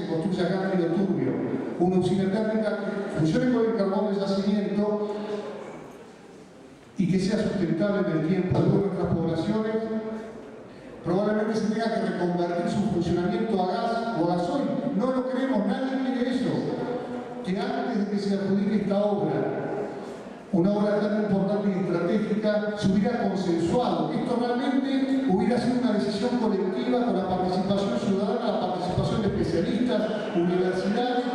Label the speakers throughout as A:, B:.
A: se construya acá en Río Turbio una usina térmica que funcione con el carbón del yacimiento y que sea sustentable en el tiempo de nuestras poblaciones, probablemente se tenga que reconvertir su funcionamiento a gas o a gasoil. No lo queremos, nadie quiere eso. Que antes de que se adjudique esta obra, una obra tan importante y estratégica, se hubiera consensuado. Esto realmente hubiera sido una decisión colectiva con la participación ciudadana, la participación de especialistas, universidades.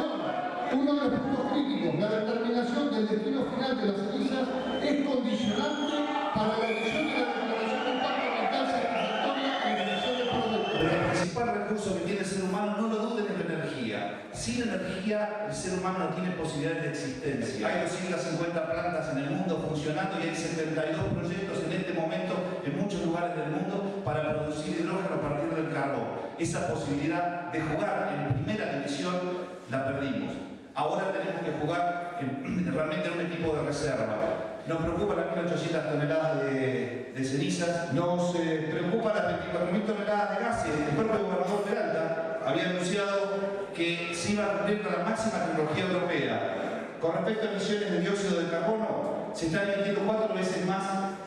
A: Uno de los puntos críticos, la determinación del destino final de las cenizas es condicionante para la elección de la declaración de impacto ambiental satisfactoria en la elección del proyecto.
B: El principal recurso que tiene el ser humano, no lo duden, es la energía. Sin energía, el ser humano no tiene posibilidades de existencia. Hay 250 plantas en el mundo funcionando y hay 72 proyectos en este momento en muchos lugares del mundo para producir hidrógeno a partir del carbón. Esa posibilidad de jugar en primera división la perdimos. Ahora tenemos que jugar realmente en un equipo de reserva. Nos preocupan las 1.800 toneladas de cenizas, nos preocupan las 24.000 toneladas de gases. El propio gobernador Peralta había anunciado que se iba a cumplir con la máxima tecnología europea. Con respecto a emisiones de dióxido de carbono, se están emitiendo 4 veces más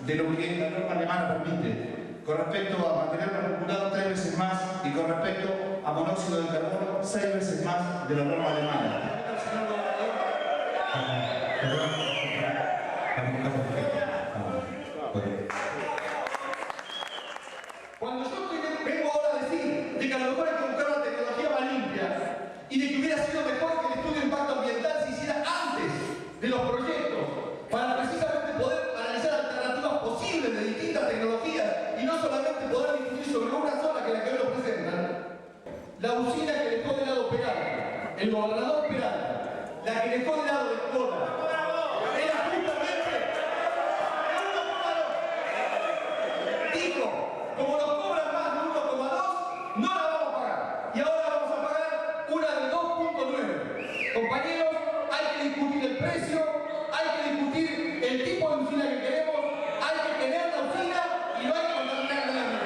B: de lo que la norma alemana permite. Con respecto a material recirculado, 3 veces más, y con respecto a monóxido de carbono, 6 veces más de la norma alemana.
C: Cuando yo vengo ahora a decir de que a lo mejor hay que buscar una tecnología más limpia y de que hubiera sido mejor que el estudio de impacto ambiental se hiciera antes de los proyectos para precisamente poder analizar alternativas posibles de distintas tecnologías y no solamente poder discutir sobre una sola que la que hoy nos presentan, la usina que dejó de lado Peralta, el gobernador Peralta, la que dejó de lado el CODA, era justamente dijo, como nos cobran más de 1,2, no la vamos a pagar. Y ahora vamos a pagar una de 2,9. Compañeros, hay que discutir el precio, hay que discutir el tipo de usina que queremos, hay que tener la usina y no hay que contaminar nada más.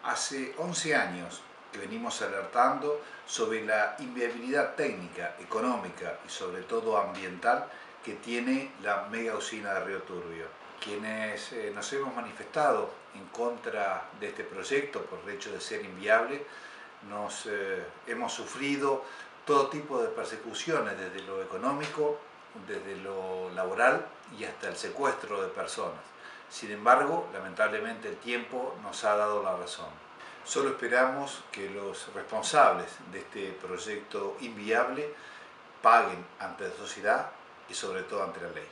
D: Hace 11 años que venimos alertando sobre la inviabilidad técnica, económica y sobre todo ambiental que tiene la mega usina de Río Turbio. Quienes nos hemos manifestado en contra de este proyecto por el hecho de ser inviable, hemos sufrido todo tipo de persecuciones, desde lo económico, desde lo laboral y hasta el secuestro de personas. Sin embargo, lamentablemente el tiempo nos ha dado la razón. Solo esperamos que los responsables de este proyecto inviable paguen ante la sociedad y sobre todo ante la ley.